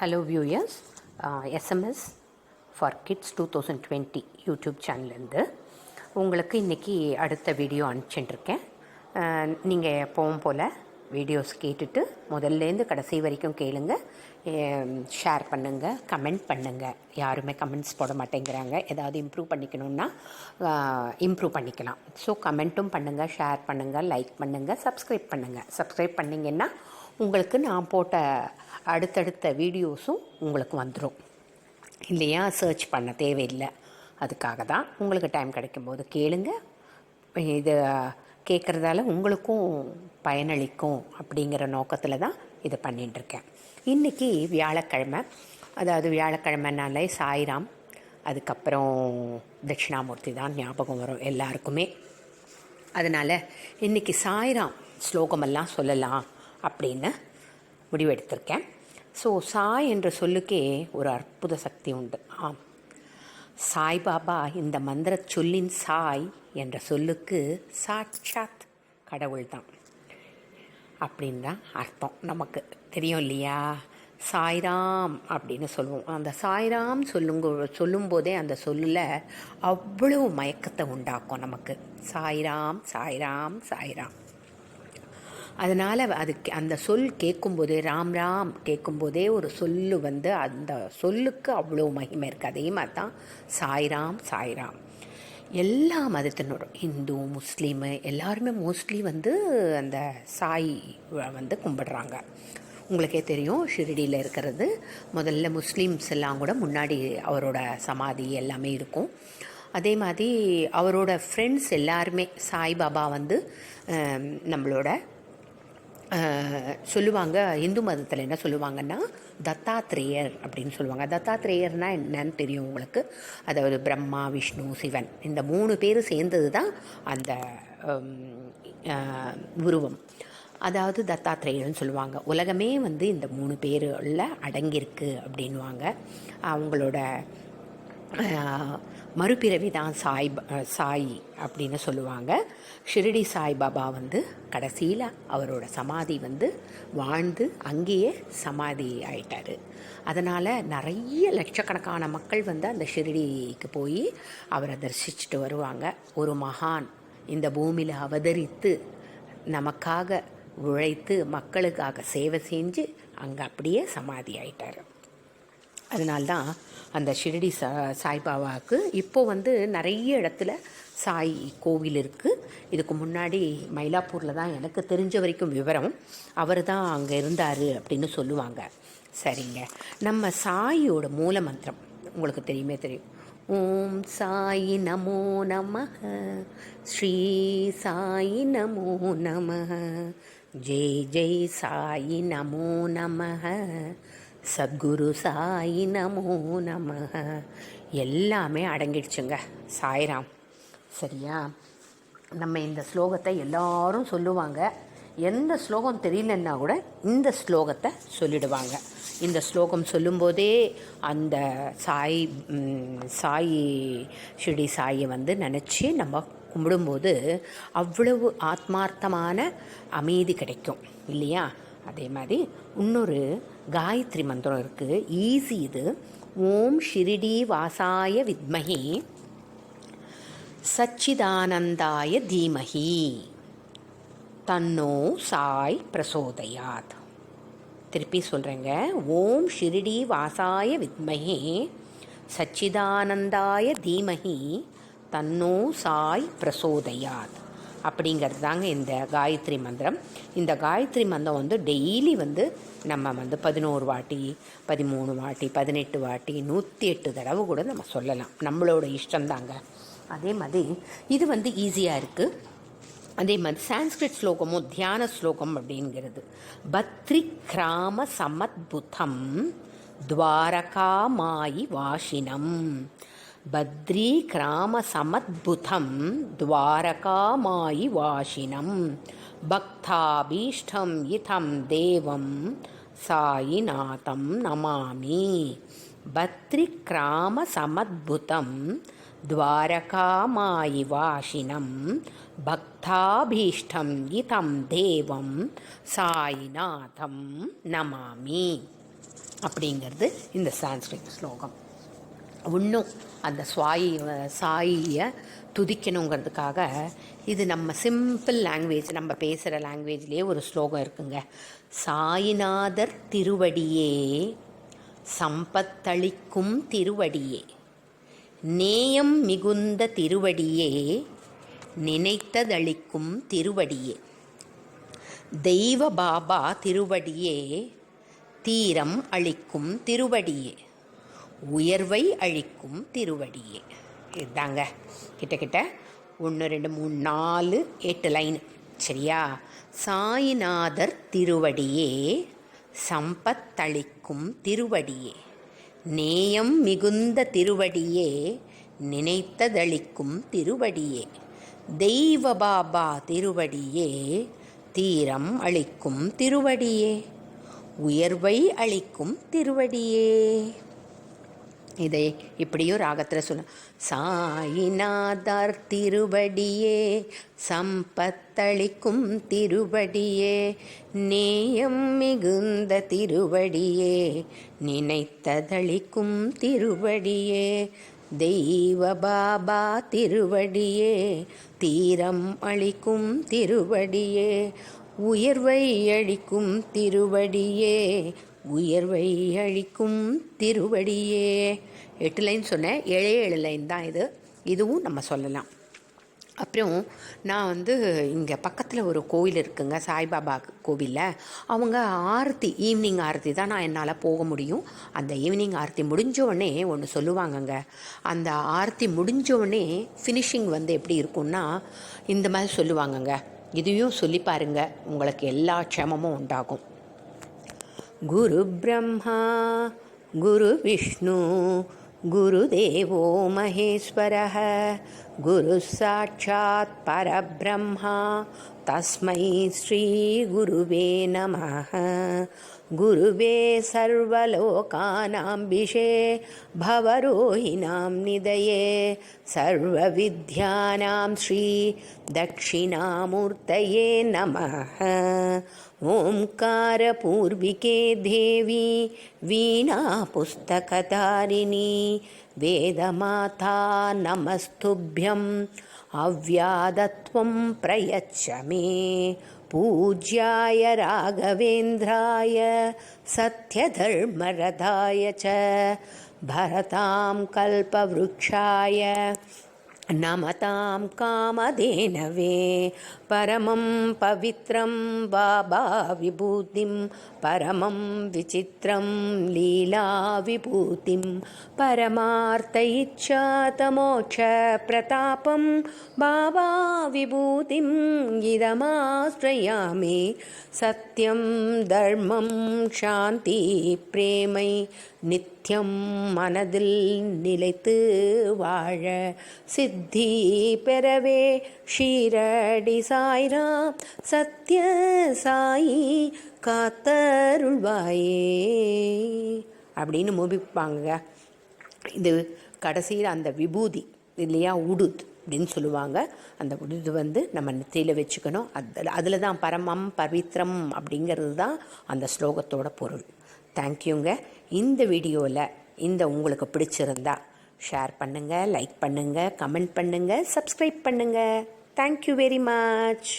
Hello viewers, SMS for kids 2020 YouTube சேனல்லேருந்து உங்களுக்கு இன்றைக்கி அடுத்த வீடியோ அனுப்பிச்சுட்டுருக்கேன். நீங்கள் எப்பவும் போல் வீடியோஸ் கேட்டுட்டு முதல்லேருந்து கடைசி வரைக்கும் கேளுங்க, ஷேர் பண்ணுங்கள், கமெண்ட் பண்ணுங்கள். யாருமே கமெண்ட்ஸ் போட மாட்டேங்கிறாங்க. ஏதாவது இம்ப்ரூவ் பண்ணிக்கணுன்னா இம்ப்ரூவ் பண்ணிக்கலாம். ஸோ கமெண்ட்டும் பண்ணுங்கள், ஷேர் பண்ணுங்கள், லைக் பண்ணுங்கள், சப்ஸ்கிரைப் பண்ணுங்கள். சப்ஸ்கிரைப் பண்ணிங்கன்னா உங்களுக்கு நான் போட்ட அடுத்தடுத்த வீடியோஸும் உங்களுக்கு வந்துடும் இல்லையா? சர்ச் பண்ண தேவையில்லை. அதுக்காக தான் உங்களுக்கு டைம் கிடைக்கும்போது கேளுங்க. இது கேட்குறதால உங்களுக்கும் பயனளிக்கும் அப்படிங்கிற நோக்கத்தில் தான் இதை பண்ணிட்டுருக்கேன். இன்றைக்கி வியாழக்கிழமை, அதாவது வியாழக்கிழமைனாலே சாய்ராம், அதுக்கப்புறம் தட்சிணாமூர்த்தி தான் ஞாபகம் வரும் எல்லாருக்குமே. அதனால் இன்றைக்கி சாய்ராம் ஸ்லோகமெல்லாம் சொல்லலாம் அப்படின்னு முடிவெடுத்திருக்கேன். ஸோ சாய் என்ற சொல்லுக்கே ஒரு அற்புத சக்தி உண்டு. ஆம், சாய்பாபா இந்த மந்திர சொல்லின் சாய் என்ற சொல்லுக்கு சாட்சாத் கடவுள் தான் அப்படின்னு தான் அர்த்தம். நமக்கு தெரியும் இல்லையா? சாய்ராம் அப்படின்னு சொல்லுவோம். அந்த சாய்ராம் சொல்லும்போதே அந்த சொல்லில் அவ்வளோ மயக்கத்தை உண்டாக்கும் நமக்கு. சாய்ராம் சாய்ராம் சாய்ராம். அதனால் அதுக்கு அந்த சொல் கேட்கும்போதே, ராம் ராம் கேட்கும்போதே ஒரு சொல்லு அந்த சொல்லுக்கு அவ்வளோ மகிமை இருக்குது. அதே மாதிரி தான் சாய்ராம் சாய்ராம். எல்லா மதத்தினரும், இந்து, முஸ்லீமு எல்லாருமே மோஸ்ட்லி அந்த சாய் கும்பிடுறாங்க. உங்களுக்கே தெரியும், ஷிரடியில் இருக்கிறது முதல்ல முஸ்லீம்ஸ் எல்லாம் கூட முன்னாடி அவரோட சமாதி எல்லாமே இருக்கும். அதே மாதிரி அவரோட ஃப்ரெண்ட்ஸ் எல்லாருமே சாய்பாபா நம்மளோட சொல்லுவாங்க. இந்து மதத்தில் என்ன சொல்லுவாங்கன்னா தத்தாத்ரேயர் அப்படின்னு சொல்லுவாங்க. தத்தாத்ரேயர்னால் என்னன்னு தெரியும் உங்களுக்கு? அதாவது பிரம்மா, விஷ்ணு, சிவன் இந்த 3 பேர் சேர்ந்தது தான் அந்த உருவம். அதாவது தத்தாத்ரேயர்னு சொல்லுவாங்க. உலகமே இந்த 3 பேரில் அடங்கியிருக்கு அப்படின்வாங்க. அவங்களோட மறுபிறவி தான் சாய் அப்படின்னு சொல்லுவாங்க. ஷிரடி சாய்பாபா கடைசியில் அவரோட சமாதி வாழ்ந்து அங்கேயே சமாதி ஆயிட்டார். அதனால் நிறைய லட்சக்கணக்கான மக்கள் அந்த ஷிரடிக்கு போய் அவரை தரிசிச்சுட்டு வருவாங்க. ஒரு மகான் இந்த பூமியில் அவதரித்து நமக்காக உழைத்து மக்களுக்காக சேவை செஞ்சு அங்கே அப்படியே சமாதி ஆயிட்டார். அதனால்தான் அந்த ஷிரடி சாய்பாபாவுக்கு இப்போது நிறைய இடத்துல சாய் கோவில் இருக்குது. இதுக்கு முன்னாடி மயிலாப்பூரில் தான் எனக்கு தெரிஞ்ச வரைக்கும் விவரம், அவர் தான் அங்கே இருந்தார் அப்படின்னு சொல்லுவாங்க. சரிங்க, நம்ம சாயோட மூல மந்திரம் உங்களுக்கு தெரியும். ஓம் சாயி நமோ நமஹ, ஸ்ரீ சாயி நமோ நமஹ, ஜெய் ஜெய் சாயி நமோ நமஹ, சத்குரு சாயி நமோ நமஹ. எல்லாமே அடங்கிடுச்சுங்க சாய்ராம். சரியா? நம்ம இந்த ஸ்லோகத்தை எல்லாரும் சொல்லுவாங்க. எந்த ஸ்லோகம் தெரியலன்னா கூட இந்த ஸ்லோகத்தை சொல்லிடுவாங்க. இந்த ஸ்லோகம் சொல்லும்போதே அந்த சாய் ஷிரடி சாயை நினச்சி நம்ம கும்பிடும்போது அவ்வளவு ஆத்மார்த்தமான அமைதி கிடைக்கும் இல்லையா? அதே மாதிரி இன்னொரு காயத்ரி மந்திரம் இருக்குது, ஈஸி இது. ஓம் ஷிரடி வாசாய வித்மஹி சச்சிதானந்தாய தீமஹி தன்னோ சாய் பிரசோதயாத். திருப்பி சொல்கிறேங்க. ஓம் ஷிரடி வாசாய வித்மஹி சச்சிதானந்தாய தீமஹி தன்னோ சாய் பிரசோதயாத் அப்படிங்கிறது தாங்க இந்த காயத்ரி மந்திரம். இந்த காயத்ரி மந்திரம் டெய்லி நம்ம 11 வாட்டி, 13 வாட்டி, 18 வாட்டி, 108 தடவை கூட நம்ம சொல்லலாம். நம்மளோட இஷ்டந்தாங்க. அதே மாதிரி இது ஈஸியாக இருக்குது. அதே மாதிரி சான்ஸ்கிரிட் ஸ்லோகமும் தியான ஸ்லோகம் அப்படிங்கிறது பத்ரி கிராம சமத்புதம் துவாரகாமாயி வாஷினம். பத்ரி கிராம சமத்புதம் துவாரகாமாயி வாஷினம் பக்தாபீஷ்டம் இதம் தேவம் சாயிநாதம் நமாமி. பத்ரி கிராம சமத்புதம் துவாரகாமாயி வாஷினம் பக்தாபீஷ்டம் இதம் தேவம் சாயிநாதம் நமாமி. அப்படிங்கிறது இந்த சான்ஸ்கிரிட் ஸ்லோகம். இன்னும் அந்த சாயியை துதிக்கணுங்கிறதுக்காக இது நம்ம சிம்பிள் லாங்குவேஜ், நம்ம பேசுகிற லாங்குவேஜ்லேயே ஒரு ஸ்லோகம் இருக்குங்க. சாயிநாதர் திருவடியே சம்பத்தளிக்கும் திருவடியே, நேயம் மிகுந்த திருவடியே, நினைத்ததளிக்கும் திருவடியே, தெய்வ பாபா திருவடியே, தீரம் அளிக்கும் திருவடியே, உயர்வை அளிக்கும் திருவடியே. இதுதாங்க கிட்ட 1 2 3 4 8 லைன். சரியா? சாயிநாதர் திருவடியே சம்பத்தளிக்கும் திருவடியே, நேயம் மிகுந்த திருவடியே, நினைத்ததளிக்கும் திருவடியே, தெய்வ பாபா திருவடியே, தீரம் அளிக்கும் திருவடியே, உயர்வை அளிக்கும் திருவடியே. இதை இப்படியும் ராகத்தில் சொல்ல. சாயிநாதர் திருவடியே சம்பத்தளிக்கும் திருவடியே, நேயம் மிகுந்த திருவடியே, நினைத்ததளிக்கும் திருவடியே, தெய்வ பாபா திருவடியே, தீரம் அளிக்கும் திருவடியே, உயர்வை அளிக்கும் திருவடியே, உயர்வை அளிக்கும் திருவடியே. 8 லைன் சொன்னேன், 7 லைன் தான் இதுவும் நம்ம சொல்லலாம். அப்புறம் நான் இங்கே பக்கத்தில் ஒரு கோவில் இருக்குங்க, சாய்பாபா கோவிலில். அவங்க ஆரத்தி, ஈவினிங் ஆரத்தி தான் நான் என்னால் போக முடியும். அந்த ஈவினிங் ஆரத்தி முடிஞ்சோடனே ஒன்று சொல்லுவாங்கங்க. அந்த ஆரத்தி முடிஞ்சோடனே ஃபினிஷிங் எப்படி இருக்கும்னா இந்த மாதிரி சொல்லுவாங்கங்க. இதையும் சொல்லி பாருங்க, உங்களுக்கு எல்லா க்ஷேமமும் உண்டாகும். குரு பிரம்மா குரு விஷ்ணு குருதேவோ மகேஸ்வரः குரு சாட்சாத் பரபிரம்மா தஸ்மை ஸ்ரீ குருவே நமः. குருவே சர்வலோகானாம்பிஷே பவரோஹிணாம் நிதயே சர்வவித்யானாம் ஸ்ரீ தட்சிணாமூர்த்தயே நமः. ஓம்காரபூர்விகே தேவி வீணா புஸ்தகதாரிணி வேதமாதா நமஸ்துभ्यं அவ்யாதத்வம் பிரயச்ச மே. பூஜ்யாய ராகவேந்திராய சத்யதர்மரதாய ச பரதாம் கல்பவ்ருக்ஷாய நமதாம் காமதேனவே. பரமம் பவித்ரம் பாபா விபூதிம் பரமம் விசித்திரம் லீலா விபூதிம் பரமார்த்த இச்சாதமோட்ச பிரதாபம் பாபா விபூதிம் இதமாஸ்ரயாமி. சத்யம் தர்மம் சாந்தி பிரேமை நித்யம் மனதில் நிலைத்து வாழ சித்தி பெறவே ஷீரடி சாய்ராம் சத்ய சாயி காத்தருள்வாயே அப்படின்னு முபிப்பாங்க. இது கடைசியில் அந்த விபூதி இல்லையா, உடுத் அப்படின்னு சொல்லுவாங்க. அந்த உடுது நம்ம நெத்தியில் வச்சுக்கணும். அதில் தான் பரமம் பவித்ரம் அப்படிங்கிறது தான் அந்த ஸ்லோகத்தோட பொருள். தேங்க்யூங்க. இந்த வீடியோவில் உங்களுக்கு பிடிச்சிருந்தா ஷேர் பண்ணுங்கள், லைக் பண்ணுங்கள், கமெண்ட் பண்ணுங்கள், சப்ஸ்கிரைப் பண்ணுங்கள். Thank you very much.